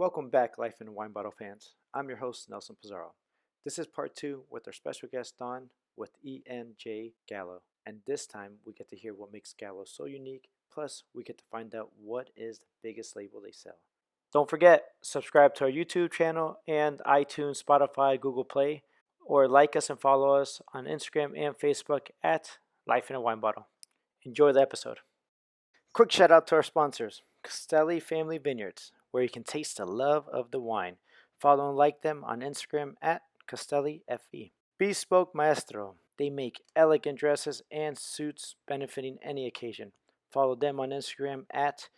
Welcome back, Life in a Wine Bottle fans. I'm your host, Nelson Pizarro. This is part two with our special guest, Don, with ENJ Gallo. And this time, we get to hear what makes Gallo so unique, plus, we get to find out what is the biggest label they sell. Don't forget, subscribe to our YouTube channel and iTunes, Spotify, Google Play, or like us and follow us on Instagram and Facebook at Life in a Wine Bottle. Enjoy the episode. Quick shout out to our sponsors, Castelli Family Vineyards, where you can taste the love of the wine. Follow and like them on Instagram at CastelliFE. Bespoke Maestro, they make elegant dresses and suits benefiting any occasion. Follow them on Instagram at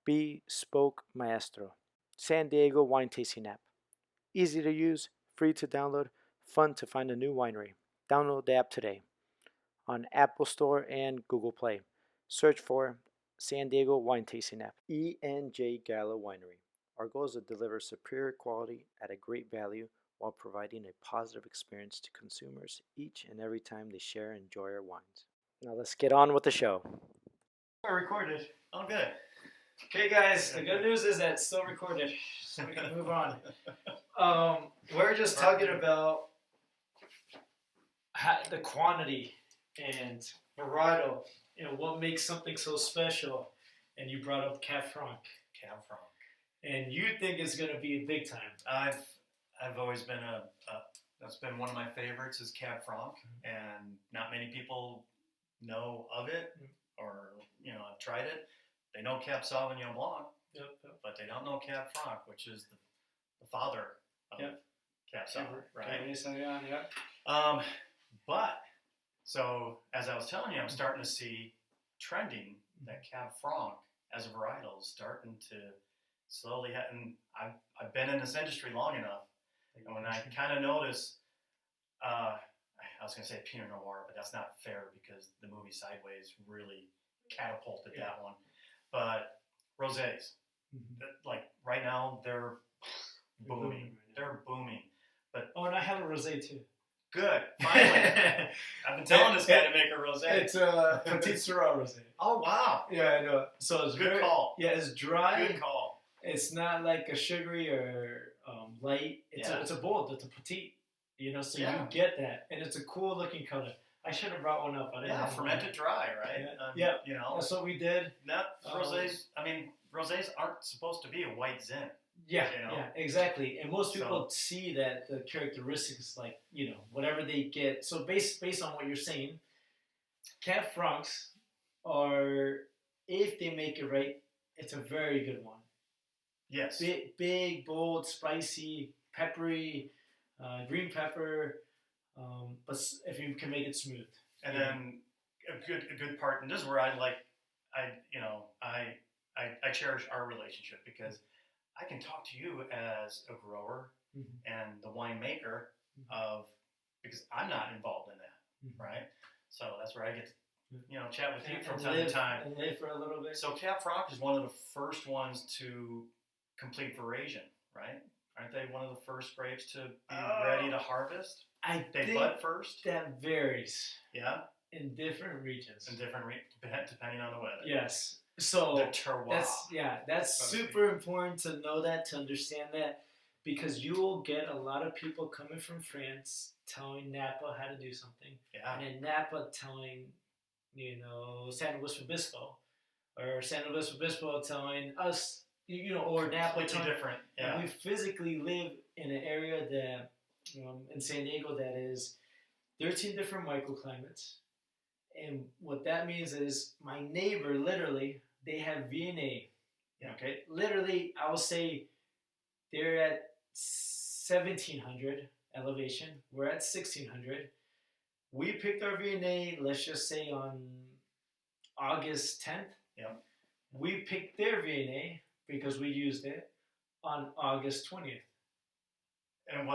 Bespoke Maestro. San Diego Wine Tasting App. Easy to use, free to download, fun to find a new winery. Download the app today on Apple Store and Google Play. Search for San Diego Wine Tasting App. ENJ Gallo Winery. Our goal is to deliver superior quality at a great value while providing a positive experience to consumers each and every time they share and enjoy our wines. Now let's get on with the show. I recorded. Oh, good. Okay, guys, the good news is that it's still recorded, so we can move on. We're just talking about the quantity and varietal, what makes something so special. And you brought up Cab Franc. Cab Franc. And you think it's going to be big time. I've always been that's been one of my favorites is Cab Franc, and not many people know of it or have tried it. They know Cab Sauvignon Blanc, but they don't know Cab Franc, which is the father of Cab Sauv, right? But so as I was telling you, I'm starting to see trending that Cab Franc as a varietal is starting to slowly, and I've been in this industry long enough, and when I kind of notice, I was going to say Pinot Noir, but that's not fair because the movie Sideways really catapulted that one. But rosés, like right now, they're booming. They're booming. But and I have a rosé too. Good, finally. I've been telling this guy to make a rosé. It's a Petit Syrah rosé. Oh wow! Yeah, I know. So it's good call. Yeah, it's dry. Good call. It's not like a sugary or light. It's a bold. It's a petite. So you get that, and it's a cool looking color. I should have brought one up. Fermented dry, right? That's what we did. Rosés. Rosés aren't supposed to be a white zin. Yeah, exactly. And most people see that the characteristics, like whatever they get. So based on what you're saying, Cab Francs are, if they make it right, it's a very good one. Yes. Big, bold, spicy, peppery, green pepper. But if you can make it smooth. And then a good part, and this is where I cherish our relationship because I can talk to you as a grower and the winemaker because I'm not involved in that, right? So that's where I get to, chat with you from time to time. And live for a little bit. So Cab Franc is one of the first ones to complete veraison, right? Aren't they one of the first grapes to be ready to harvest? They bud first? That varies. Yeah? In different regions. Depending on the weather. Yes. So the terroir. That's super important to know that, to understand that, because you will get a lot of people coming from France telling Napa how to do something. Yeah. And then Napa telling, San Luis Obispo, or San Luis Obispo telling us, or Napa telling. Different. Yeah. And we physically live in an area that, in San Diego, that is 13 different microclimates. And what that means is my neighbor, literally, they have VNA. Yeah. Okay. Literally, I will say they're at 1,700 elevation. We're at 1,600. We picked our VNA, let's just say on August 10th. Yeah. We picked their VNA because we used it on August 20th. And it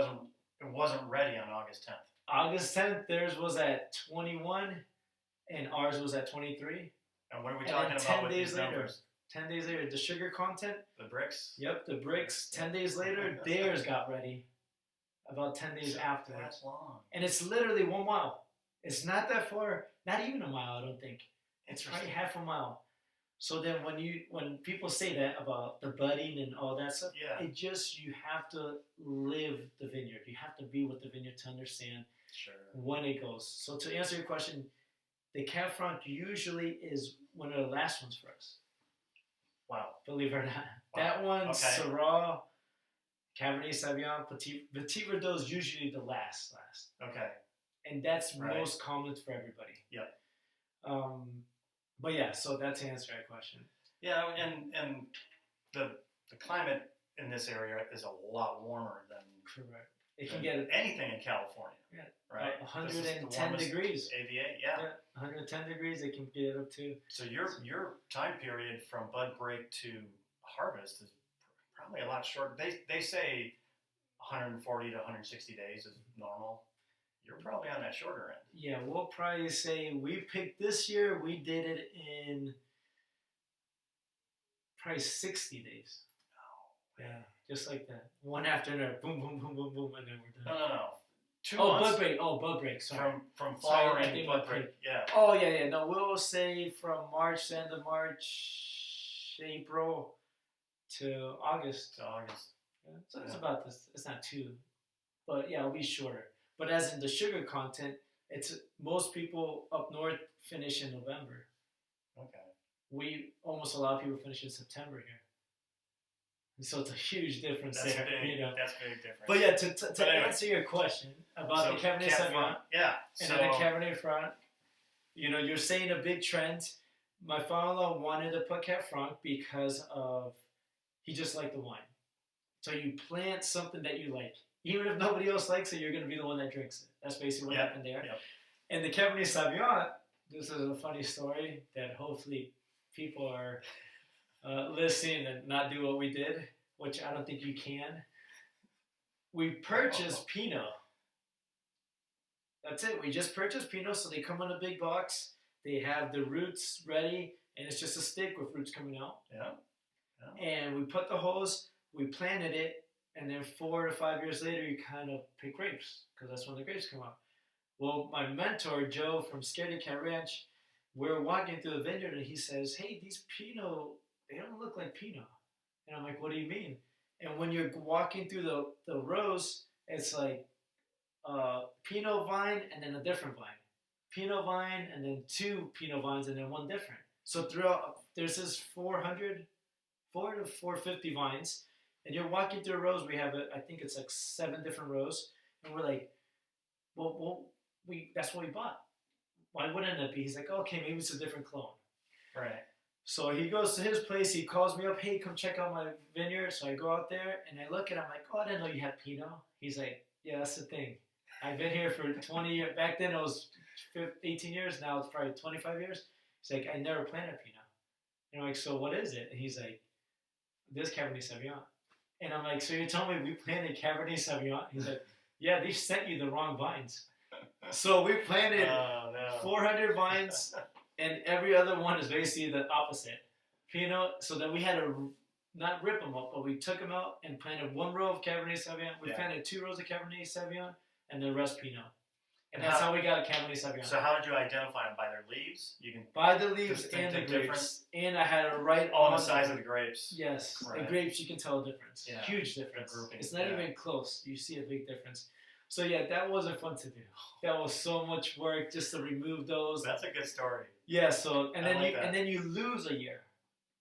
wasn't ready on August 10th. August 10th, theirs was at 21, and ours was at 23. And what are we talking about with these numbers? 10 days later, the sugar content. The bricks? Yep, the bricks. 10 days later, theirs got ready. About 10 days after. That's long. And it's literally 1 mile. It's not that far. Not even a mile, I don't think. It's right half a mile. So then when people say that about the budding and all that stuff, Yeah. it just you have to live the vineyard. You have to be with the vineyard to understand Sure. when it goes. So to answer your question, the Cab Franc usually is one of the last ones for us. Wow. Believe it or not. Wow. That one, Okay. Syrah, Cabernet Sauvignon, Petit Verdot is usually the last. Okay. And that's Right. most common for everybody. Yep. But yeah, so that's to answer that question. Yeah, and the climate in this area is a lot warmer than Correct. It can get anything in California. Yeah. Right. 110 degrees. AVA. Yeah. 110 degrees. It can get up to. So your time period from bud break to harvest is probably a lot shorter. They say 140 to 160 days is normal. You're probably on that shorter end. Yeah, we'll probably say we picked this year. We did it in probably 60 days. Oh, yeah, just like that. One after another, boom, boom, boom, boom, boom, and then we're done. No. 2 months. Bud break. Sorry. From Sorry, flowering bud break. Yeah. Oh yeah. No, we'll say from March to end of March, April to August. Yeah, so it's about this. It's not too, but yeah, it'll be shorter. But as in the sugar content, it's most people up north finish in November. Okay. A lot of people finish in September here. And so it's a huge difference That's there. big. You know? That's big difference. But yeah, to answer your question about the Cabernet Sauvignon yeah, and then the Cabernet Franc, you're saying a big trend. My father-in-law wanted to put Cab Franc because of he just liked the wine. So you plant something that you like. Even if nobody else likes it, you're going to be the one that drinks it. That's basically what happened there. Yep. And the Cabernet Sauvignon, this is a funny story that hopefully people are listening and not do what we did, which I don't think you can. We purchased Pinot. That's it. We just purchased Pinot, so they come in a big box. They have the roots ready, and it's just a stick with roots coming out. Yeah. And we put the hose, we planted it, and then 4 to 5 years later, you kind of pick grapes, because that's when the grapes come out. Well, my mentor, Joe from Scaredy Cat Ranch, we're walking through the vineyard, and he says, hey, these Pinot, they don't look like Pinot. And I'm like, what do you mean? And when you're walking through the rows, it's like Pinot vine and then a different vine. Pinot vine and then 2 Pinot vines and then 1 different. So throughout, there's this 4 to 450 vines. And you're walking through rows. We have, I think it's like 7 different rows. And we're like, well, that's what we bought. Why wouldn't it be? He's like, okay, maybe it's a different clone. Right. So he goes to his place. He calls me up. Hey, come check out my vineyard. So I go out there and I look at him. I'm like, oh, I didn't know you had Pinot. He's like, yeah, that's the thing. I've been here for 20 years. Back then it was 18 years. Now it's probably 25 years. He's like, I never planted Pinot. And I'm like, so what is it? And he's like, this Cabernet Sauvignon. And I'm like, so you're telling me we planted Cabernet Sauvignon? He's like, yeah, they sent you the wrong vines. So we planted 400 vines, and every other one is basically the opposite. Pinot, so then we had to not rip them up, but we took them out and planted 1 row of Cabernet Sauvignon. We planted 2 rows of Cabernet Sauvignon, and the rest Pinot. And that's how we got a Cabernet Sauvignon. So how did you identify them? By their leaves? You can by the leaves and the grapes. Difference? And I had it right on the size of the grapes. Yes, right. The grapes you can tell a difference. Yeah. Huge difference. Groupings, it's not even close. You see a big difference. So yeah, that wasn't fun to do. That was so much work just to remove those. That's a good story. Yeah. So and then you lose a year.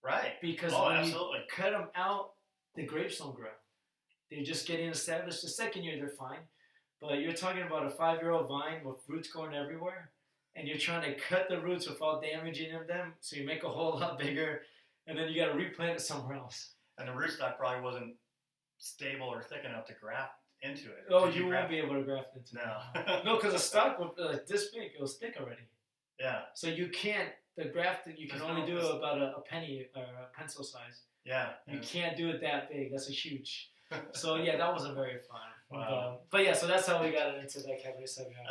Right. Because when you cut them out, the grapes don't grow. They're just getting established. The second year they're fine. But you're talking about a 5-year-old vine with roots going everywhere, and you're trying to cut the roots without damaging them, so you make a whole lot bigger, and then you got to replant it somewhere else. And the rootstock probably wasn't stable or thick enough to graft into it. Oh, you won't be able to graft into it. No. No, because the stock was like this big. It was thick already. Yeah. So you can't, the graft, you can only do about a penny or a pencil size. Yeah. You can't do it that big. That's a huge. So yeah, that wasn't very fun. Wow. But yeah, so that's how we got into that Cabernet Sauvignon.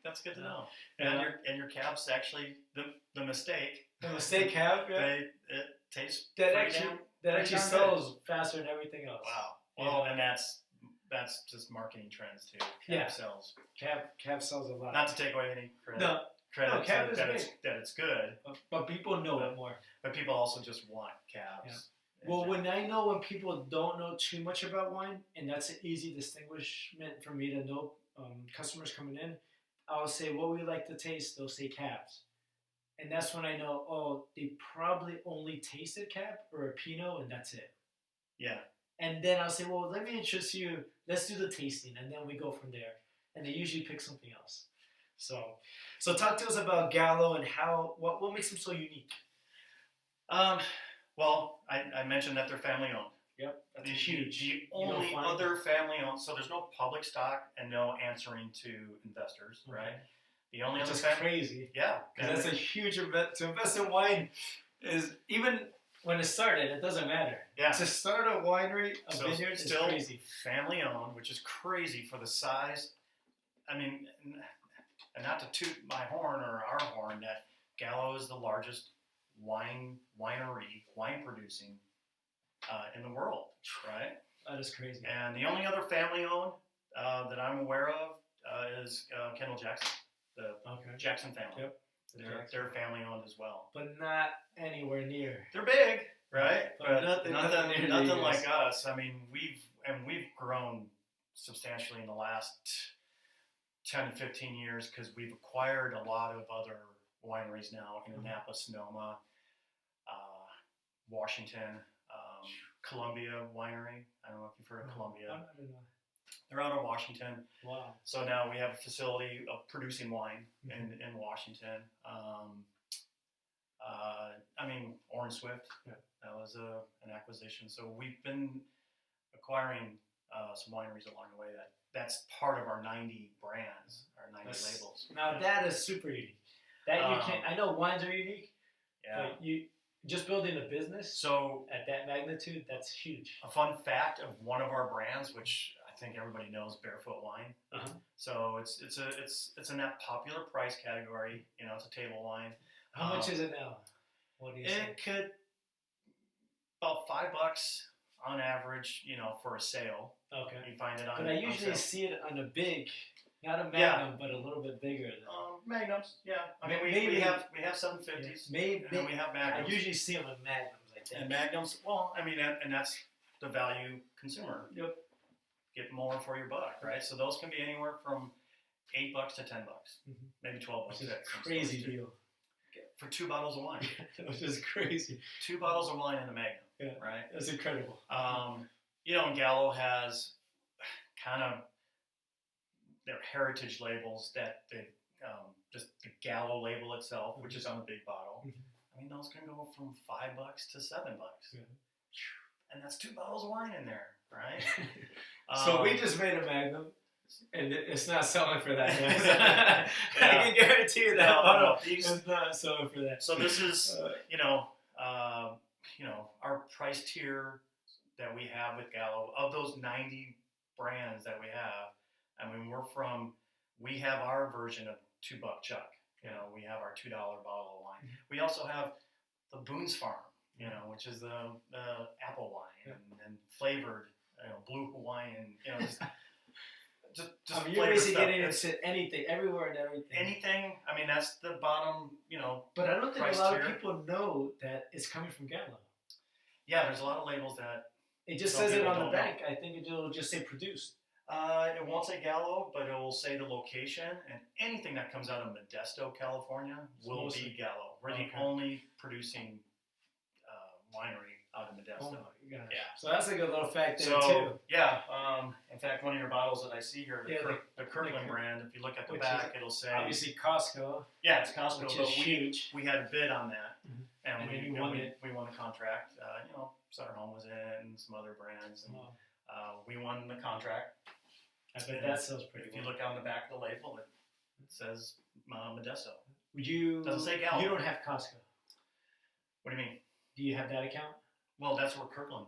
That's good to know. And your cabs actually the mistake. The mistake cab, yeah. It tastes that actually sells faster than everything else. Wow. Well, and that's just marketing trends too. Cab sells. Cab sells a lot. Not to take away any credit. No. credit Cab to is that great. it's good, But people know it more. but people also just want cabs. Yeah. Well, when people don't know too much about wine, and that's an easy distinguishment for me to know customers coming in, I'll say what we like to taste. They'll say cabs, and that's when I know. Oh, they probably only tasted cab or a Pinot, and that's it. Yeah. And then I'll say, well, let me introduce you. Let's do the tasting, and then we go from there. And they usually pick something else. So talk to us about Gallo and what makes them so unique. Well, I mentioned that they're family owned. Yep, that's huge. The only other family owned, so there's no public stock and no answering to investors, right? The only other crazy. Yeah, because that's a huge event to invest in wine. Is even when it started, it doesn't matter. Yeah, to start a winery, vineyard, is still crazy. Family owned, which is crazy for the size. I mean, and not to toot my horn or our horn, that Gallo is the largest wine producing in the world, right? That is crazy. And the only other family owned that I'm aware of is Kendall Jackson, the Jackson family. Yep. They're family owned as well, but not anywhere near. They're big, right? But nothing like us. I mean, we've grown substantially in the last 10 to 15 years because we've acquired a lot of other wineries now in Napa, Sonoma, Washington, Columbia Winery. I don't know if you've heard of Columbia. I don't know. They're out of Washington. Wow. So now we have a facility of producing wine in Washington. I mean, Orange Swift, that was an acquisition. So we've been acquiring some wineries along the way. That's part of our 90 brands, our 90 labels. Now that is super unique. That you can't. I know wines are unique. Yeah. But you just building a business. So at that magnitude, that's huge. A fun fact of one of our brands, which I think everybody knows, Barefoot Wine. So it's in that popular price category. You know, it's a table wine. How much is it now? What do you say? It could about $5 on average. You know, for a sale. Okay. You find it on. But I usually see it on a big, not a Magnum, but a little bit bigger. Magnums, yeah. I mean, we have 750s. Maybe and we have Magnums. I usually see them in Magnums, I think. And Magnums, well, I mean, and that's the value consumer. Yep. Get more for your buck, right? So those can be anywhere from $8 to $10, maybe $12. Which is a crazy deal for 2 bottles of wine. Which is crazy. 2 bottles of wine in a Magnum, right? That's incredible. You know, Gallo has kind of their heritage labels that they just the Gallo label itself, which is on the big bottle. I mean, those can go from $5 to $7, and that's 2 bottles of wine in there, right? So we just made a Magnum, and it's not selling for that. I can guarantee you that bottle is not selling for that. So this is, you know, our price tier that we have with Gallo, of those 90 brands that we have. I mean, we have our version of $2 Chuck. You know, we have our $2 bottle of wine. We also have the Boone's Farm, you know, which is the apple wine and flavored, you know, blue Hawaiian, you know, just I mean, you're basically getting into anything, everywhere and everything. Anything. I mean, that's the bottom, you know. But I don't think a lot of people know that it's coming from Gallo. Yeah, there's a lot of labels that it just says it on the back. I think it'll just say produced. It won't say Gallo, but it will say the location, and anything that comes out of Modesto, California, will be Gallo. We're the only producing winery out of Modesto. Oh my gosh. Yeah. So that's a good little fact there too. Yeah. In fact, one of your bottles that I see here, the Kirkland brand, if you look at the back, it'll say obviously Costco. Yeah, it's Costco, which but is huge. we had a bid on that, and we won it. We won the contract. You know, Sutter Home was in, and some other brands, and we won the contract. I bet that sells pretty well. If you look on the back of the label, it says Modesto. Doesn't say Gallo. You don't have Costco. What do you mean? Do you have that account? Well, that's where Kirkland.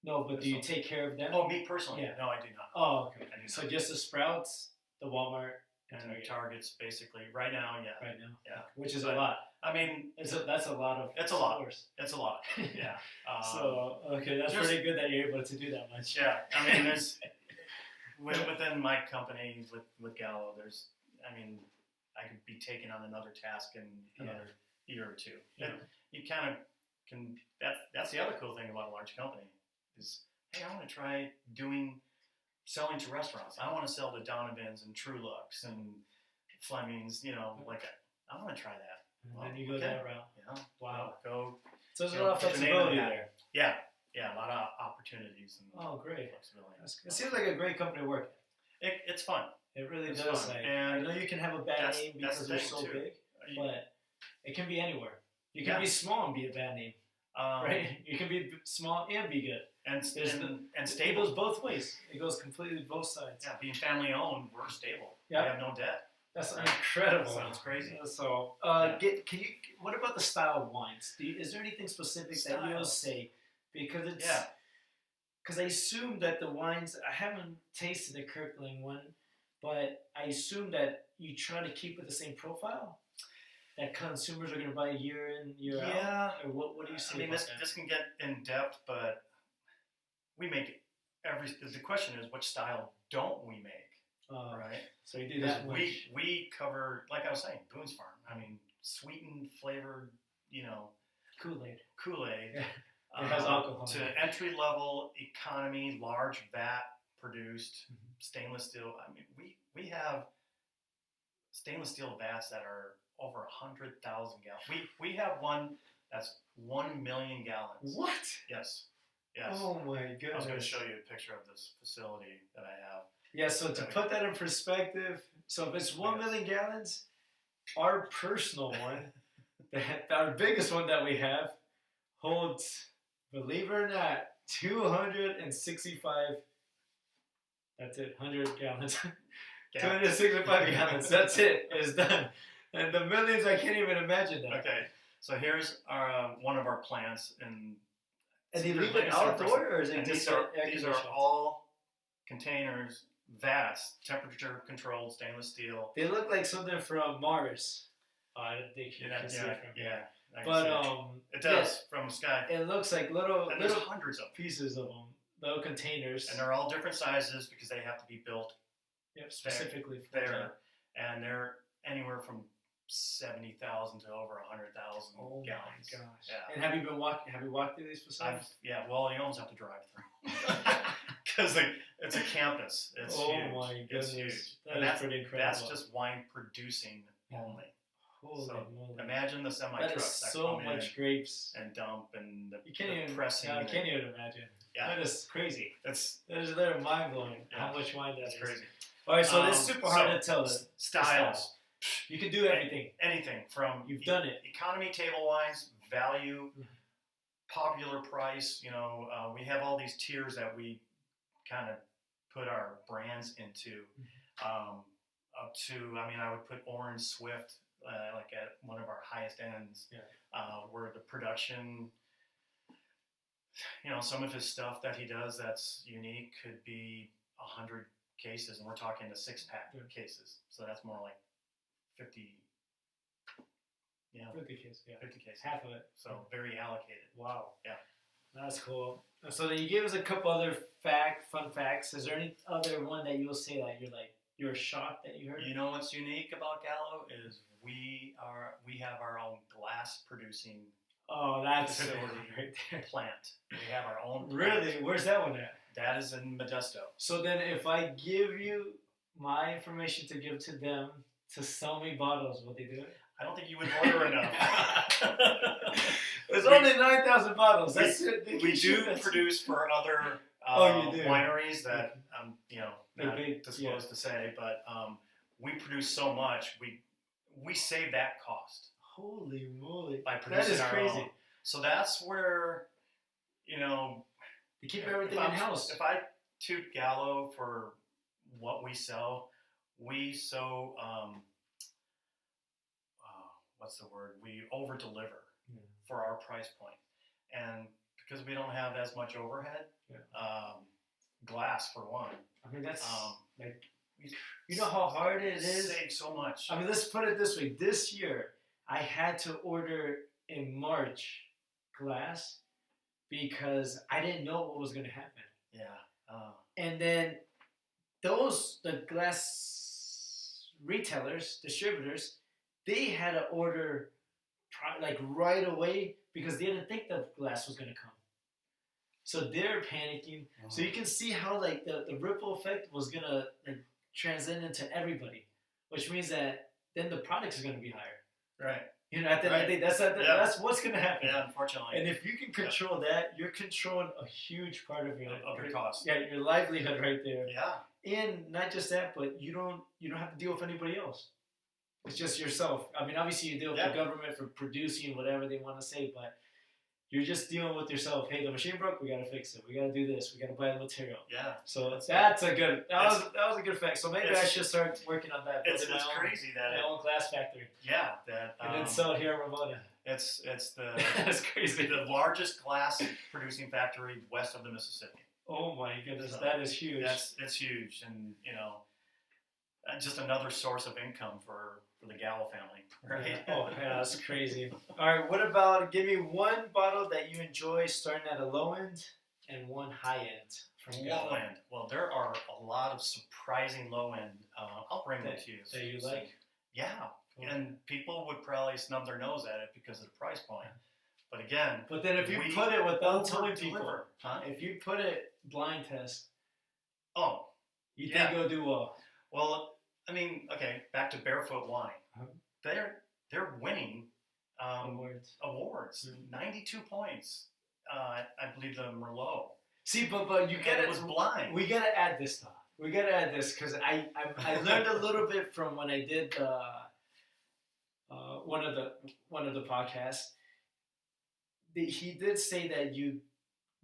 No, but do you take care of them? Oh, me personally? Yeah. No, I do not. Oh, okay. So just the Sprouts, the Walmart, and Target's basically right now. Yeah. Right now. Yeah. Which is a lot. I mean, that's a lot of. It's a lot. It's a lot. Yeah. So okay, that's pretty good that you're able to do that much. Yeah. I mean, there's within my company with Gallo, there's, I mean, I could be taking on another task in another year or two. Yeah. You kind of can. That's the other cool thing about a large company is, hey, I want to try selling to restaurants. I want to sell to Donovan's and True Lux and Fleming's. Like I want to try that. And then you go that route. Yeah. Wow. Go. So there's a lot of flexibility there. Yeah. Yeah. A lot of opportunities and great. flexibility. It seems like a great company to work at. It's fun. It really It's does. fun. Like, And I know you can have a bad name because they're so big, but it can be anywhere. You can be small and be a bad name, right? You can be small and be good. And stable. It goes both ways. It goes completely both sides. Yeah, being family owned, we're stable. Yeah. We have no debt. That's incredible. Sounds crazy. So, what about the style of wines? Is there anything specific that you'll say? Because because I assume that the wines, I haven't tasted the Kirkland one, but I assume that you try to keep it the same profile that consumers are going to buy year in, year out. Yeah. Or what do you say? I mean, this can get in depth, but we make the question is, which style don't we make? Right. So you do that. We cover, like I was saying, Boone's Farm. I mean, sweetened, flavored, Kool-Aid. Yeah. It has alcohol. To entry level economy, large vat produced stainless steel. I mean, we have stainless steel vats that are over 100,000 gallons. We have one that's 1 million gallons. What? Yes. Oh my goodness. I was going to show you a picture of this facility that I have. Yeah, so to put that in perspective, so if it's 1 million gallons, our personal one, our biggest one that we have, holds, believe it or not, 265. That's it, 100 gallons. 265 gallons. That's it. It's done. And the millions, I can't even imagine that. Okay, so here's one of our plants, and do you leave it outdoor, or is it these are all containers, vats, temperature controlled stainless steel. They look like something from Mars. They can see it from here. But it does from the sky. It looks like little hundreds of pieces of them, little containers, and they're all different sizes because they have to be built specifically for there, and they're anywhere from 70,000 to over 100,000 oh gallons. My gosh! Yeah. And have you walked through these facilities? Well, you almost have to drive through because it's a campus. It's huge. My goodness! It's huge. That's pretty incredible. That's just wine producing only. Holy moly! Imagine the semi that trucks is that so come much in grapes and dump and you can't even pressing. I can't even imagine. Yeah, that is crazy. That's they're mind blowing. How much wine that is. Crazy. All right, so it's super hard to tell. Styles. You can do everything. Anything from you've done it. Economy table wines, value, popular price. We have all these tiers that we kind of put our brands into. Up to, I would put Orange Swift like at one of our highest ends. Yeah. Where the production, some of his stuff that he does that's unique could be 100 cases, and we're talking the 6-pack cases. So that's more like 50. Yeah. 50 cases. 50 cases. Half of it. So very allocated. Wow. Yeah. That's cool. So then you gave us a couple other fun facts. Is there any other one that you'll say that you're shocked that you heard? You know what's unique about Gallo is we have our own glass producing facility right there. Plant. We have our own plant. Really? Where's that one at? That is in Modesto. So then if I give you my information to give to them to sell me bottles, will they do it? I don't think you would order enough. There's only 9,000 bottles. That's it. We do produce for other wineries that not disclosed to say, but we produce so much, we save that cost. Holy moly! By producing that is crazy. Own. So that's where you keep everything in house. If I toot Gallo for what we sell, we what's the word? We over deliver for our price point, and because we don't have as much overhead, glass for one. That's you know how hard it is. Save so much. Let's put it this way. This year, I had to order in March glass because I didn't know what was going to happen. Yeah. And then the glass retailers, distributors, they had to order like right away because they didn't think the glass was gonna come. So they're panicking. So you can see how like the ripple effect was gonna like transcend into everybody, which means that then the products are gonna be higher. Right. You know, I think that's what's gonna happen. Yeah, unfortunately. And if you can control that, you're controlling a huge part of your cost. Yeah, your livelihood right there. Yeah. And not just that, but you don't have to deal with anybody else. It's just yourself. I mean, obviously you deal with the government for producing whatever they want to say, but you're just dealing with yourself. Hey, the machine broke. We gotta fix it. We gotta do this. We gotta buy the material. Yeah. So that's a good. That was a good fact. So maybe I should start working on that. It's crazy that my own glass factory. Yeah. That. And then sell it here in Ramona. It's the. That's crazy. The largest glass producing factory west of the Mississippi. Oh my goodness, so that is huge. It's huge, and just another source of income for the Gallo family, right? Oh yeah, that's crazy. All right, what about give me one bottle that you enjoy starting at a low end and one high end from Gallo? Low end. Well, there are a lot of surprising low end. I'll bring them to you. That you like? Yeah, and people would probably snub their nose at it because of the price point. But again, then if you put it without telling people, if you put it blind test, you yeah. think it'll do well? Well, I mean, okay, back to Barefoot Wine. They're winning awards. 92 points. I believe the Merlot. See, but you get it was blind. We gotta add this stuff. We gotta add this because I learned a little bit from when I did one of the podcasts. He did say that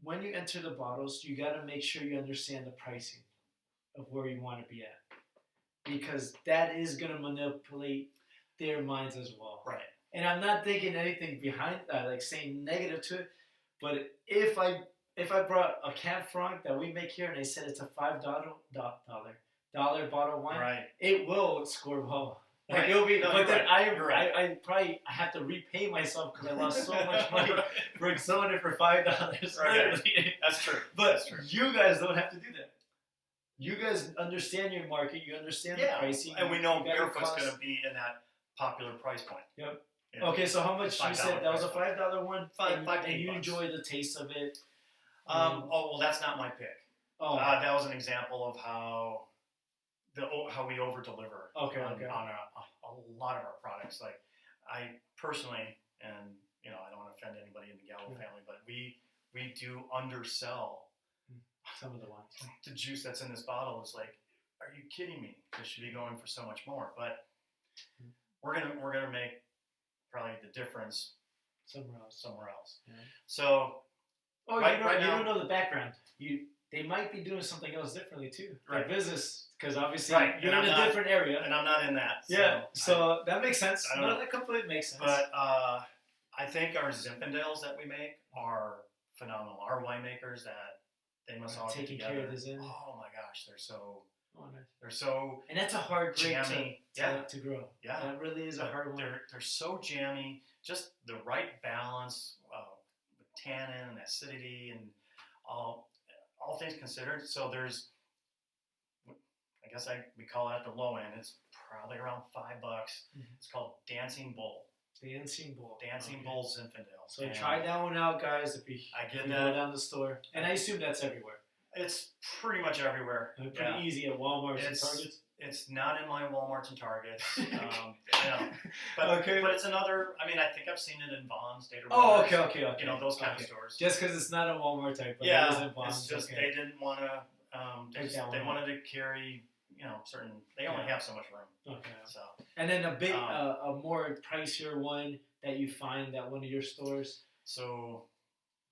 when you enter the bottles, you got to make sure you understand the pricing of where you want to be at, because that is going to manipulate their minds as well. Right. And I'm not thinking anything behind, like saying negative to it, but if I brought a Cab Franc that we make here and I said it's a $5 bottle of wine, right, it will score well. Like right. it'll be, no, but then right. I probably have to repay myself because I lost so much money for selling it for $5. Right. That's true. But That's true. You guys don't have to do that. You guys understand your market. You understand the pricing. And we know Barefoot's going to be in that popular price point. Yep. Okay, so how much you said that was a $5 one? And you enjoy the taste of it. Well, that's not my pick. Oh, that was an example of how we over deliver on a lot of our products. Like I personally, and I don't want to offend anybody in the Gallo family, but we do undersell some of the wines. The juice that's in this bottle is like, are you kidding me? This should be going for so much more. But we're gonna make probably the difference somewhere else. Yeah. So you don't know the background. They might be doing something else differently too. Their business, because obviously you're in a different area, and I'm not in that. So that makes sense. That completely makes sense. But I think our Zinfandels that we make are phenomenal. Our winemakers they must all taking care of the Zin. Oh my gosh, they're so. Nice. They're so. And that's a hard grape to grow. Yeah, that really is a hard one. They're so jammy, just the right balance with tannin and acidity and all things considered. So there's, I guess we call that the low end. It's probably around $5. Mm-hmm. It's called Dancing Bull. Dancing Bull Zinfandel. So try that one out, guys. If you go down the store, and I assume that's everywhere. It's pretty much everywhere. Pretty easy at Walmart and Targets. It's not in my Walmarts and Targets. But it's another. I mean, I think I've seen it in Vaughn's, Data. Okay. Those kind of stores. Just because it's not a Walmart type, but it is in Vaughn's. It's just they didn't want to. They wanted to carry. Certain. They only have so much room. Okay. So. And then a big, a more pricier one that you find at one of your stores. So.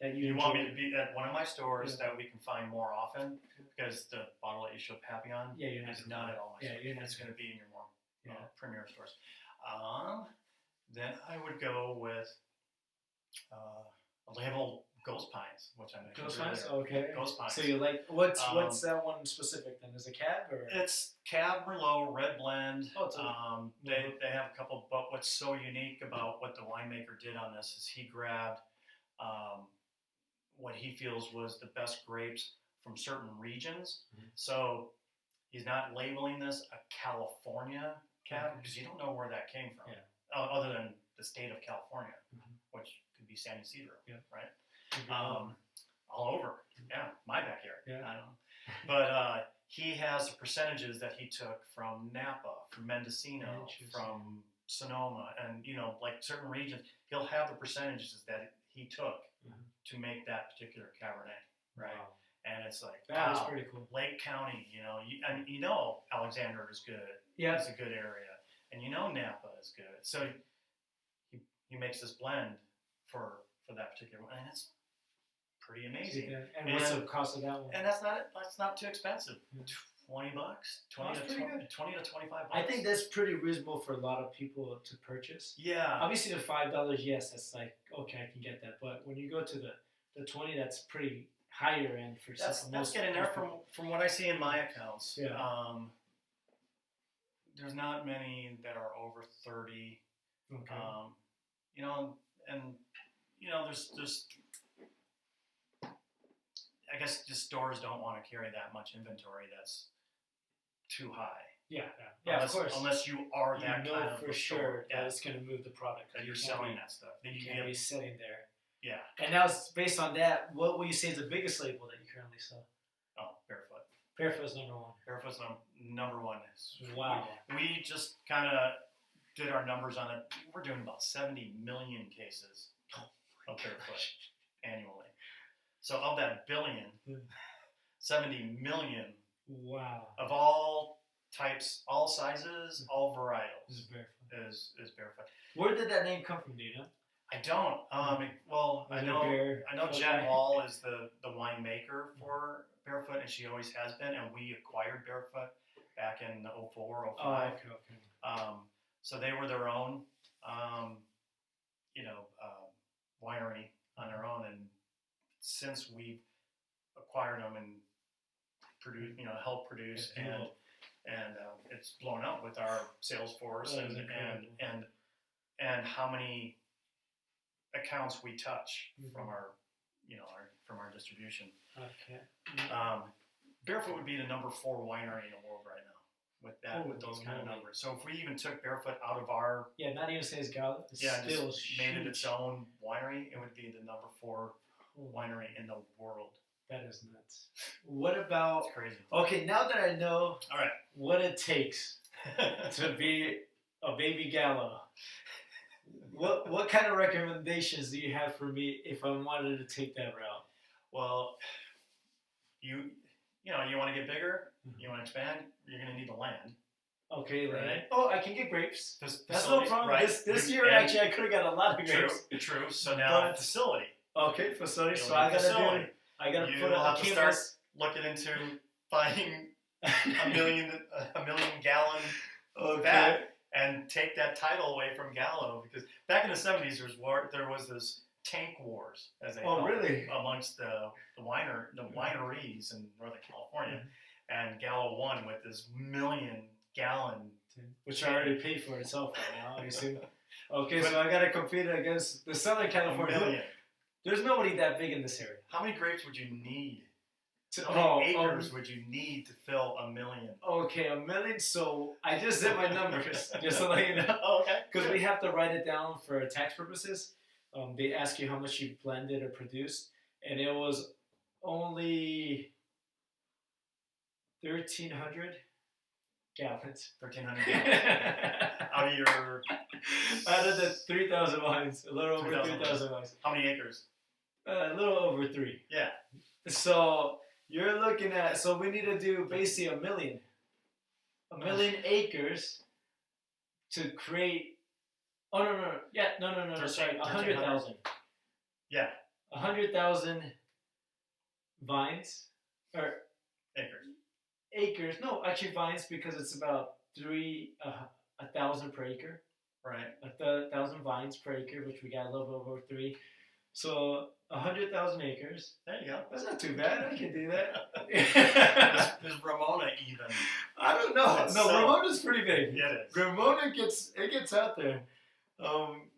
That you want me to be at one of my stores that we can find more often, because the bottle that you show Papillon is not at all my stores. It's going to be in your more premier stores. Then I would go with a label Ghost Pines, which I mentioned earlier. Ghost Pines? Okay. Ghost Pines. So you like, what's that one specific then? Is it Cab or? It's Cab, Merlot, Red Blend. They have a couple, but what's so unique about what the winemaker did on this is he grabbed what he feels was the best grapes from certain regions. Mm-hmm. So he's not labeling this a California cab because you don't know where that came from, Yeah. other than the state of California, Mhm. which could be San Ysidro, Yeah. right? All over, yeah, my backyard. Yeah. I don't know, but he has the percentages that he took from Napa, from Mendocino, from Sonoma, and like certain regions, he'll have the percentages that he took to make that particular Cabernet, right? Wow. And it's like, That is wow, pretty cool. Lake County, and Alexander is good. Yeah. It's a good area, and Napa is good. So he makes this blend for that particular one, and it's pretty amazing. And what's the cost of that one? And that's not too expensive. $20, That's pretty good. $20 to $25. I think that's pretty reasonable for a lot of people to purchase. Yeah. Obviously, the $5, yes, that's like okay, I can get that. But when you go to the 20, that's pretty higher end for something. That's getting there from what I see in my accounts. Yeah. There's not many that are over 30. Okay. There's I guess just stores don't want to carry that much inventory that's too high. Yeah, of course. Unless you are that kind of for sure that it's going to move the product. That you're selling that stuff. That you can't be sitting there. Yeah. And now, based on that, what would you say is the biggest label that you currently sell? Oh, Barefoot. Barefoot's number one. Barefoot's number one. Wow. We just kind of did our numbers on it. We're doing about 70 million cases of Barefoot annually. So of that billion, 70 million. Wow. Of all types, all sizes, all varietals. Is Barefoot. Is Barefoot. Where did that name come from, do you know? I don't. I know Jen Wall is the winemaker for Barefoot, and she always has been. And we acquired Barefoot back in 04, 05. Oh, okay. So they were their own, winery on their own, and since we've acquired them and helped produce, and it's blown up with our sales force and how many accounts we touch from our distribution. Okay. Barefoot would be the number 4 winery in the world right now with those kind of numbers. So if we even took Barefoot out of our not even say it's Gallo, it's still just made it its own winery, it would be the number 4 winery in the world. That is nuts. What about? It's crazy. Okay, now that I know all what it takes to be a baby Gallo, what kind of recommendations do you have for me if I wanted to take that route? Well, you want to get bigger, you want to expand, you're going to need the land. Okay, right. Land. Oh, I can get grapes. That's no problem. Right. This year, actually, I could have got a lot of grapes. True. So now facility. Okay, facility. So I gotta put have a to start looking into buying a million gallon vat and take that title away from Gallo, because back in the 70s there was this tank wars, as they call it, amongst the wineries in Northern California, and Gallo won with this 1 million gallon, which I already paid for itself right now, I assume. Okay, so I gotta compete against the Southern California. 1 million. There's nobody that big in this area. How many grapes would you need? How many acres would you need to fill 1 million? Okay, 1 million. So I just did my numbers, just to let you know. Oh, okay. Because we have to write it down for tax purposes. They ask you how much you blended or produced, and it was only 1,300 gallons. 1,300 gallons. Out of the 3,000 wines, a little over 3,000 wines. How many acres? A little over 3. Yeah. So you're looking at, so we need to do basically 1 million. 1 million acres to create. Oh no! Yeah, no. Sorry, 100,000. Yeah. 100,000 vines or acres. Acres? No, actually vines, because it's about 1,000 per acre. Right. 1,000 vines per acre, which we got a little over 3. So 100,000 acres. There you go. That's not too bad. I can do that. Is Ramona even? I don't know. Ramona's pretty big. Yeah, it is. Ramona gets out there.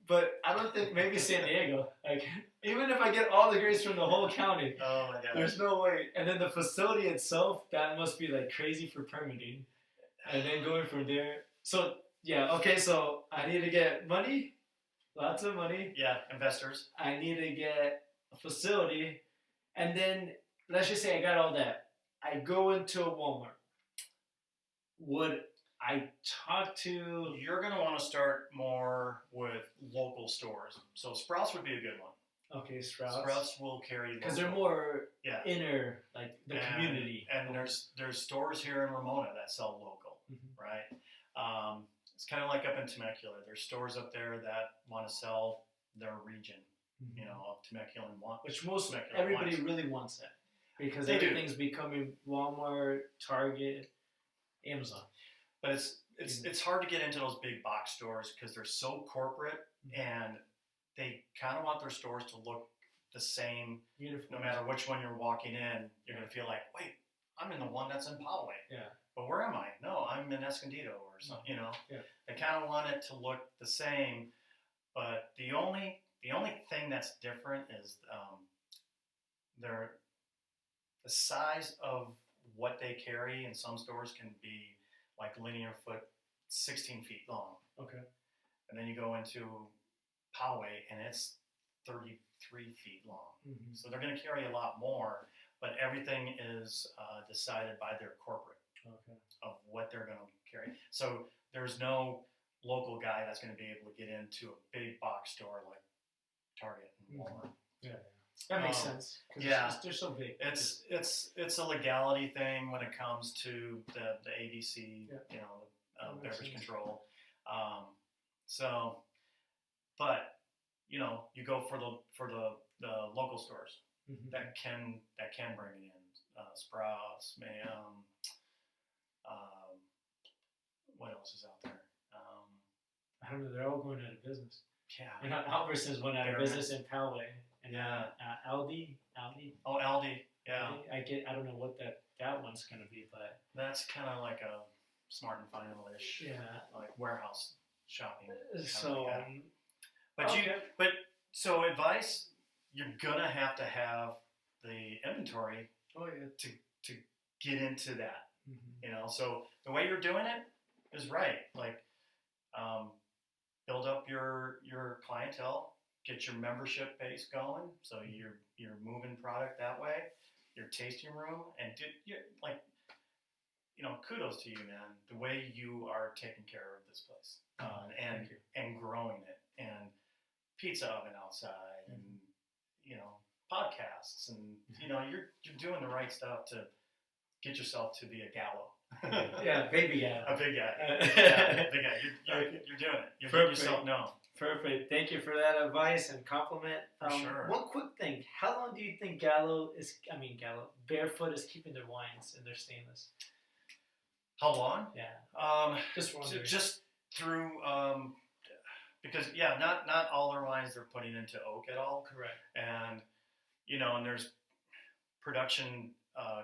But I don't think, maybe San Diego. Like, even if I get all the grapes from the whole county, oh my God, there's no way. And then the facility itself, that must be like crazy for permitting. And then going from there. So Yeah. Okay. So I need to get money, lots of money. Yeah, investors. I need to get a facility, and then let's just say I got all that. I go into a Walmart. Would I talk to? You're going to want to start more with local stores. So Sprouts would be a good one. Okay, Sprouts. Sprouts will carry because they're more yeah. inner, like the community. And there's stores here in Ramona that sell local, right? It's kind of like up in Temecula. There's stores up there that want to sell their region, you know, of Temecula and which most Temecula everybody wines. really wants that because They everything's becoming Walmart, Target, Amazon. But it's hard to get into those big box stores because they're so corporate and they kind of want their stores to look the same. Beautiful. No matter which one you're walking in, you're going to feel like, wait, I'm in the one that's in Poway. Yeah. But where am I? No, I'm in Escondido or something, you know. Yeah. They kind of want it to look the same, but the only thing that's different is the size of what they carry in some stores can be like linear foot, 16 feet long. Okay. And then you go into Poway and it's 33 feet long. So they're going to carry a lot more, but everything is decided by their corporate of what they're going to carry. So there's no local guy that's going to be able to get into a big box store like Target and Walmart. Yeah. That makes sense. Yeah, they're so big. It's a legality thing when it comes to the ABC, you know, beverage control. So, but you know, you go for the local stores that can bring it in. Sprouts, what else is out there? I don't know. They're all going out of business. Yeah. And Albertsons went out of business in Poway. And Aldi. Oh, Aldi. Yeah. I don't know what that one's gonna be, but that's kind of like a Smart and Final-ish. Yeah. Like warehouse shopping. So, like so advice, you're gonna have to have the inventory. Oh yeah. To get into that, you know. So the way you're doing it is right. Like, build up your clientele. Get your membership base going, so you're moving product that way. Your tasting room, and kudos to you, man. The way you are taking care of this place, and growing it, and pizza oven outside, and you know, podcasts, and you know, you're doing the right stuff to get yourself to be a Gallo. Yeah, baby Gallo. A big guy. Yeah, big guy. You're doing it. You're getting yourself known. Perfect. Thank you for that advice and compliment. Sure. One quick thing. How long do you think Gallo, Barefoot is keeping their wines and their stainless? How long? Yeah. Just through, because, not all their wines they're putting into oak at all. Correct. And, you know, and there's production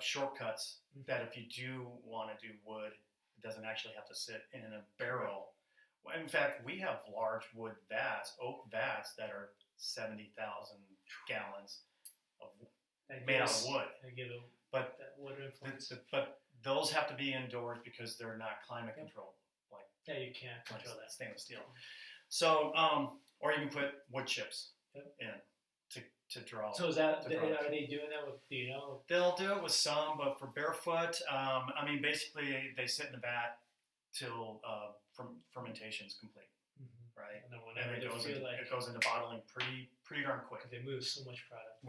shortcuts that if you do want to do wood, it doesn't actually have to sit in a barrel. In fact, we have large wood vats, oak vats, that are 70,000 gallons made out of wood. But wood influence. But those have to be indoors because they're not climate controlled. You can't control that. Stainless steel. So, or you can put wood chips in to draw. So are they doing that with, do you know? They'll do it with some, but for Barefoot, basically they sit in the vat till fermentation is complete, right? And then whenever it goes into bottling pretty darn quick. They move so much product.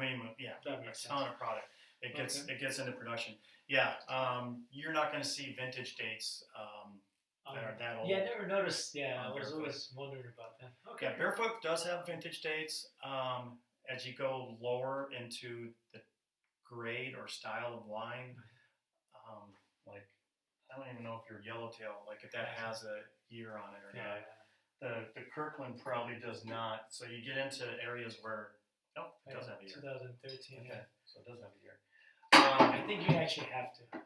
That makes a ton of product. It gets into production. Yeah, you're not going to see vintage dates that are that old. Yeah, I never noticed. Yeah, I was Barefoot. always wondering about that. Okay. Yeah, Barefoot does have vintage dates. As you go lower into the grade or style of wine, I don't even know if your Yellowtail, if that has a year on it or not. The Kirkland probably does not. So you get into areas where, it does have a year. 2013. Okay, so it does have a year. I think you actually have to,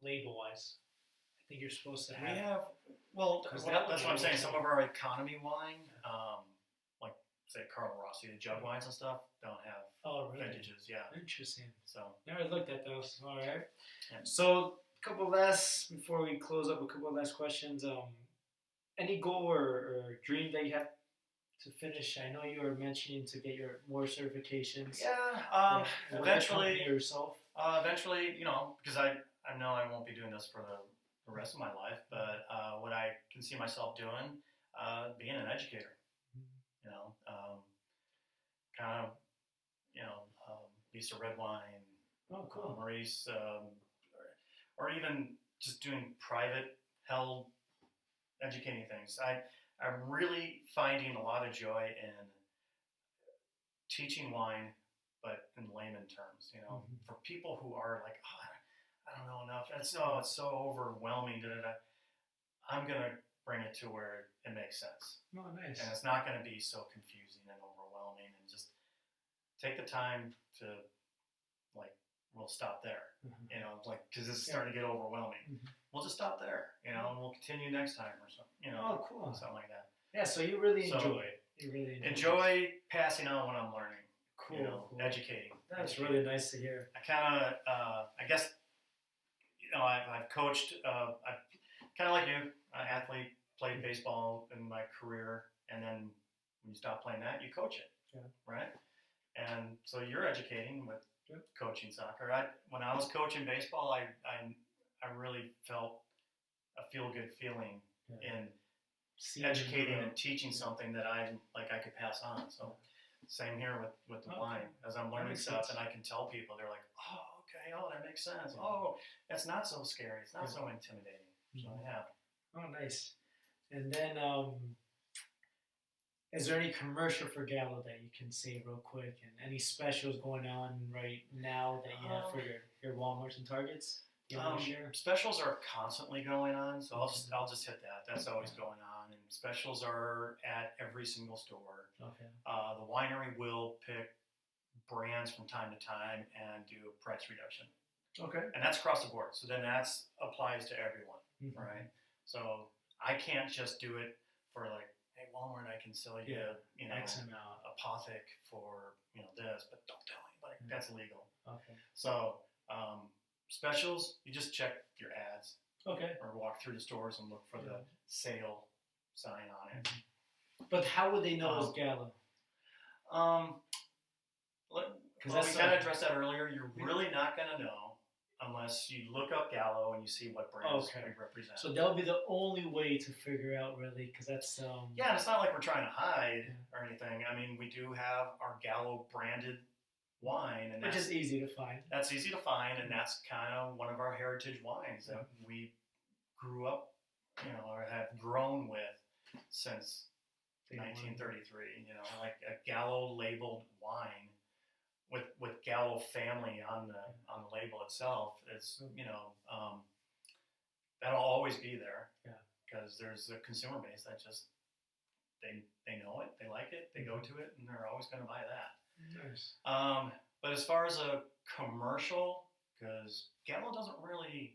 label-wise. I think you're supposed to have. That's what I'm saying. Some of our economy wine, like say Carlo Rossi, the jug wines and stuff, don't have vintages. Yeah. Interesting. So never looked at those. All right. Yeah. So before we close up, a couple last questions. any goal or dream that you have to finish? I know you were mentioning to get your more certifications. Yeah, with eventually, the company or yourself. eventually, because I know I won't be doing this for the rest of my life, but what I can see myself doing, being an educator, you know, kind of, you know, Lisa Redwine, Oh, cool. Maurice, or even just doing private held educating things. I'm really finding a lot of joy in teaching wine, but in layman terms, for people who are like, oh, I don't know enough. It's so overwhelming. Da, da, da. I'm gonna bring it to where it makes sense. Oh, nice. And it's not gonna be so confusing and overwhelming. And just take the time to, like, we'll stop there. Like, because it's starting to get overwhelming. We'll just stop there, and we'll continue next time or something. Oh, cool. Something like that. Yeah, so you really enjoy it. You really enjoy passing on what I'm learning. Cool. Educating. That's really nice to hear. I kind of, I guess, I've coached. I kind of like you, an athlete, played baseball in my career, and then when you stop playing that, you coach it. Yeah. Right. And so you're educating with coaching soccer. When I was coaching baseball, I really felt a feel-good feeling in educating and teaching something that I could pass on. So same here with the wine. As I'm learning stuff and I can tell people, they're like, oh, okay, oh, that makes sense. Oh, it's not so scary. It's not so intimidating. So yeah. Oh, nice. And then, is there any commercial for Gallo that you can say real quick, and any specials going on right now that you have for your Walmarts and Targets? You want to share? Specials are constantly going on, so I'll just hit that. That's always going on, and specials are at every single store. Okay. The winery will pick brands from time to time and do a price reduction. Okay. And that's across the board. So then that applies to everyone, right? So I can't just do it for like, hey, Walmart, I can sell you, X amount. a Pothic for this, but don't tell anybody. That's illegal. Okay. So specials, you just check your ads. Okay. Or walk through the stores and look for the sale sign on it. But how would they know it's Gallo? Because we kind of addressed that earlier. You're really not going to know unless you look up Gallo and you see what brands we represent. So that would be the only way to figure out, really, because that's... Yeah, and it's not like we're trying to hide or anything. I mean, we do have our Gallo branded wine. And which is easy to find. That's easy to find, and that's kind of one of our heritage wines that we grew up, or have grown with since 1933. Like a Gallo labeled wine with Gallo family on the label itself. It's that'll always be there. Yeah. Because there's a consumer base that just they know it, they like it, they go to it, and they're always going to buy that. Nice. But as far as a commercial, because Gallo doesn't really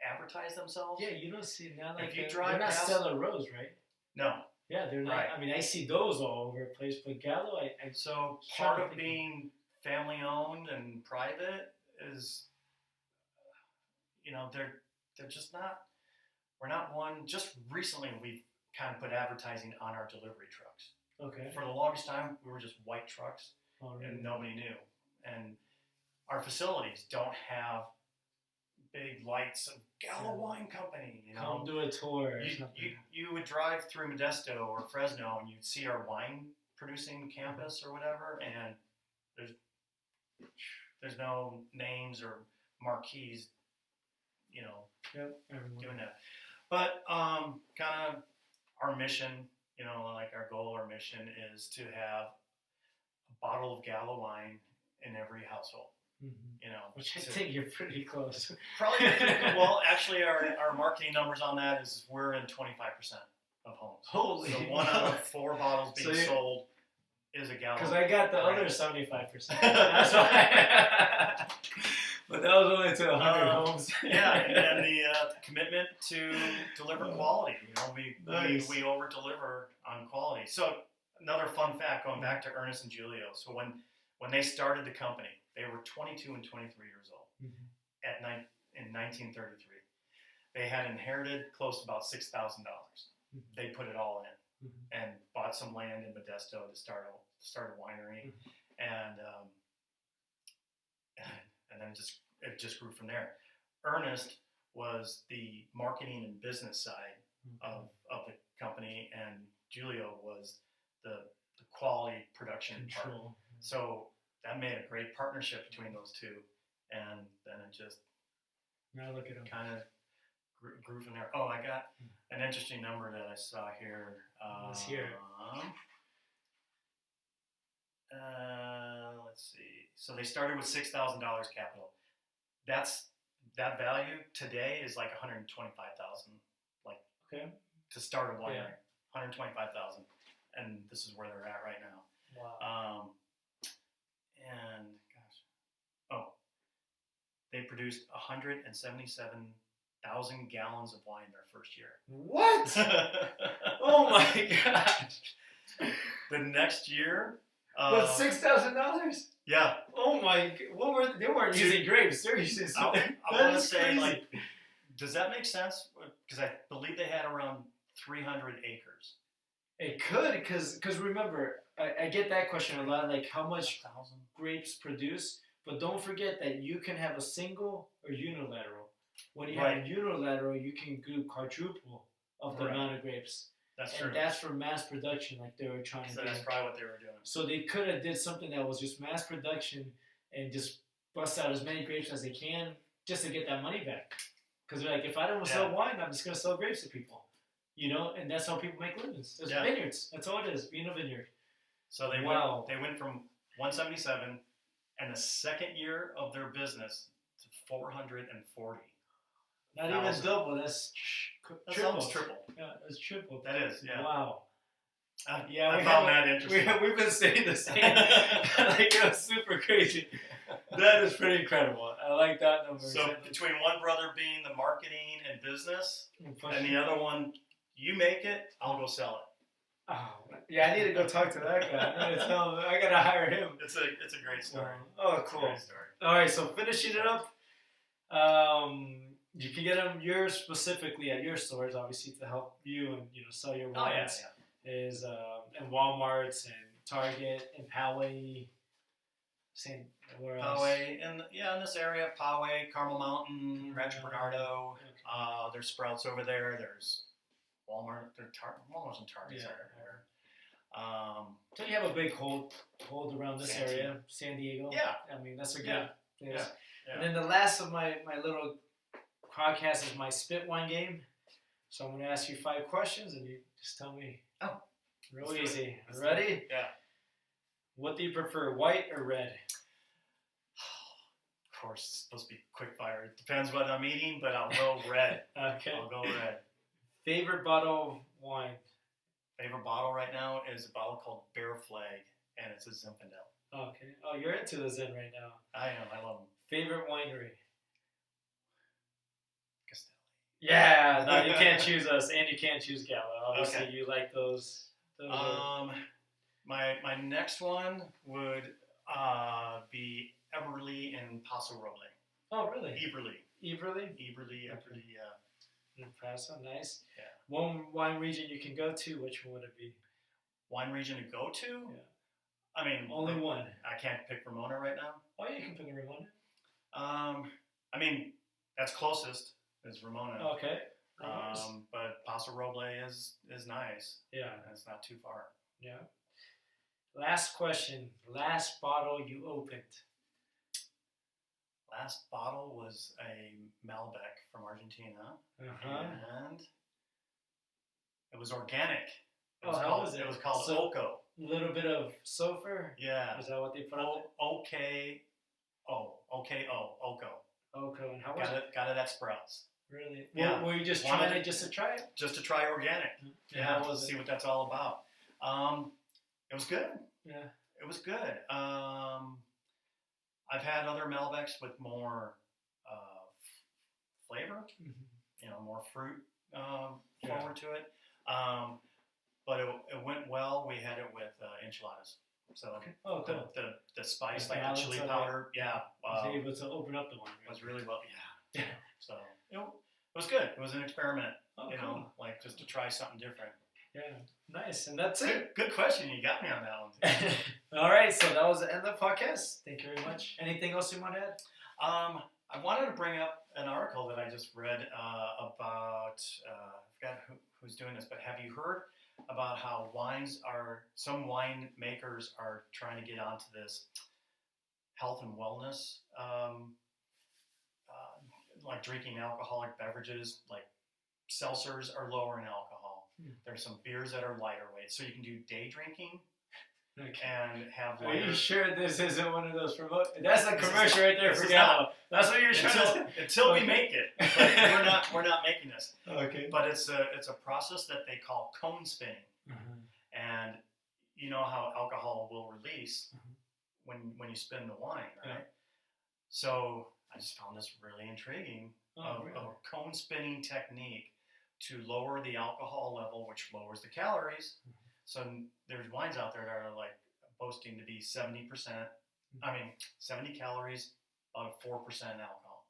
advertise themselves. Yeah, you don't see now. Like if you drive they're not past, selling Rose, right? No. Yeah, they're not. Right. I mean, I see those all over the place, but Gallo, so part of being family owned and private is, they're just not. We're not one. Just recently, we've kind of put advertising on our delivery trucks. Okay. For the longest time, we were just white trucks, and nobody knew. And our facilities don't have big lights of Gallo Wine Company. Come do a tour. You would drive through Modesto or Fresno, and you'd see our wine producing campus or whatever, and there's no names or marquees, doing that. But kind of our mission, like our goal or mission is to have a bottle of Gallo wine in every household. Which I think you're pretty close. Probably. Well, actually, our marketing numbers on that is we're in 25% of homes. Holy! So 1 out of 4 bottles being sold is a Gallo. Because I got the other 75%. That's why. But that was only to 100 homes. Yeah, and the commitment to deliver quality. We over deliver on quality. So another fun fact, going back to Ernest and Julio. So when they started the company, they were 22 and 23 years old in 1933. They had inherited close to about $6,000. they put it all in Mhm. and bought some land in Modesto to start a winery, and and then it just grew from there. Ernest was the marketing and business side of the company, and Julio was the quality production part. Control. So that made a great partnership between those two, and then it just Now look at him. kind of grew from there. Oh, I got an interesting number that I saw here. Let's hear it. Let's see. So they started with $6,000 capital. That value today is like $125,000. Like Okay. to start a winery, Yeah. $125,000, and this is where they're at right now. Wow. And gosh, they produced 177,000 gallons of wine their first year. What? Oh my gosh. The next year, But $6,000? yeah, Oh my! What were they weren't using grapes? They're using. I That want to is say, crazy. like, does that make sense? Because I believe they had around 300 acres. It could, because remember, I get that question a lot, like how much grapes produce, but don't forget that you can have a single or unilateral. When you have a unilateral, you can do quadruple of the amount of grapes. That's and true. that's for mass production, like they were trying So to do. that's probably what they were doing. So they could have did something that was just mass production and just bust out as many grapes as they can just to get that money back. Because they're like, if I don't sell wine, I'm just going to sell grapes to people. You know, and that's how people make livings. There's vineyards. That's all it is, being a vineyard. So they went from 177, and the second year of their business to 440. Not even double. That's triple. Almost triple. Yeah, that's triple. That is, yeah. Wow. I found that interesting. We've been saying the same. Like, it was super crazy. That is pretty incredible. I like that number. So between one brother being the marketing and business, and the other one, you make it, I'll go sell it. Oh, yeah, I need to go talk to that guy. I gotta hire him. It's a great story. Oh, cool. Great story. All right, so finishing it up, you can get them yours specifically at your stores, obviously, to help you and sell your wines. Is in Walmart's and Target and Poway. Where else? Poway, in this area, Poway, Carmel Mountain, Rancho Bernardo. Okay. There's Sprouts over there. There's Walmart. Walmart's and Target's everywhere. So you have a big hold around this area, San Diego. Yeah. I mean, that's a good place. Yeah. And then the last of my little podcast is my spit wine game. So I'm going to ask you 5 questions, and you just tell me. Oh. Real easy. Ready? Yeah. What do you prefer, white or red? Of course, it's supposed to be quick fire. It depends what I'm eating, but I'll go red. Okay. I'll go red. Favorite bottle of wine? Favorite bottle right now is a bottle called Bear Flag, and it's a Zinfandel. Okay. Oh, you're into the Zen right now. I am. I love them. Favorite winery? Castelli. Yeah. No, you can't choose us, and you can't choose Gallo. Obviously, you like those. My next one would be Eberly and Paso Roble. Oh, really? Eberly, Paso, nice. Yeah. One wine region you can go to, which one would it be? Wine region to go to? Yeah. I mean, only one. I can't pick Ramona right now. Oh, you can pick a Ramona. I mean, that's closest is Ramona. Okay. But Paso Roble is nice. Yeah. And it's not too far. Yeah. Last question. Last bottle you opened. Last bottle was a Malbec from Argentina. And it was organic. It was how was it? It was called Oco. A little bit of sulfur? Yeah. Is that what they put on it? Oco. Oco. And how was it? Got it at Sprouts. Really? Yeah. Were you just trying it just to try it? Just to try organic. Yeah. How was it? See what that's all about. It was good. Yeah. It was good. I've had other Malbecs with more flavor, more fruit forward to it. But it went well. We had it with enchiladas. So cool. the spice, The like the chili powder, was able to open up the wine. was really well. Yeah. So it was good. It was an experiment, Oh, you cool. know, like just to try something different. Yeah, nice. And that's it. Good question. You got me on that one. All right, so that was the end of the podcast. Thank you very much. Anything else you want to add? I wanted to bring up an article that I just read about, I forgot who's doing this, but have you heard about how some wine makers are trying to get onto this health and wellness, like drinking alcoholic beverages, like seltzers are lower in alcohol. There's some beers that are lighter weight, so you can do day drinking. Okay. And have Are lighter. you sure this isn't one of those promote? That's a commercial right there for Gallo. That's what you're trying to say. Until we make it, but we're not making this. Okay. But it's a process that they call cone spinning, and you know how alcohol will release when you spin the wine, right? Yeah. So I just found this really intriguing Really? of a cone spinning technique to lower the alcohol level, which lowers the calories. So there's wines out there that are like boasting to be 70%. I mean, 70 calories, about 4% alcohol.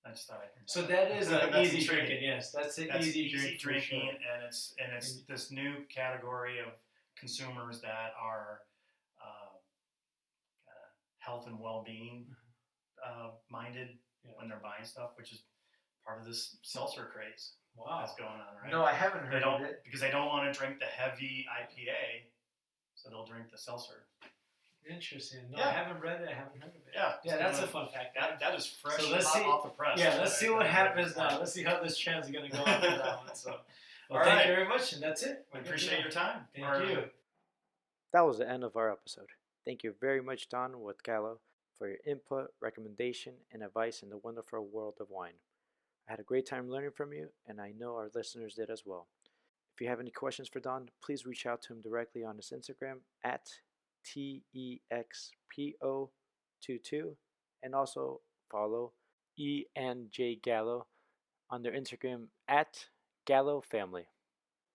I just thought. So that is an easy intriguing. drinking. Yes, that's an That's easy drinking, sure. and it's this new category of consumers that are health and well-being minded when they're buying stuff, which is part of this seltzer craze. Wow. That's going on, right? No, I haven't heard of it. Because they don't want to drink the heavy IPA, so they'll drink the seltzer. Interesting. No, Yeah. I haven't read it. I haven't heard of it. Yeah. Yeah, that's a fun fact. That is fresh So let's see. off the press. Yeah, let's see what happens now. Let's see how this trend's going to go after that one. So, All thank right. you very much, and that's it. We appreciate your time. Thank you. That was the end of our episode. Thank you very much, Don with Gallo, for your input, recommendation, and advice in the wonderful world of wine. I had a great time learning from you, and I know our listeners did as well. If you have any questions for Don, please reach out to him directly on his Instagram at TEXPO22, and also follow ENJ Gallo on their Instagram at Gallo Family.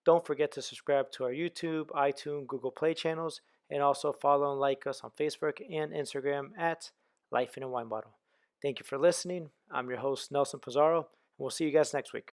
Don't forget to subscribe to our YouTube, iTunes, Google Play channels, and also follow and like us on Facebook and Instagram at Life in a Wine Bottle. Thank you for listening. I'm your host, Nelson Pizarro, and we'll see you guys next week.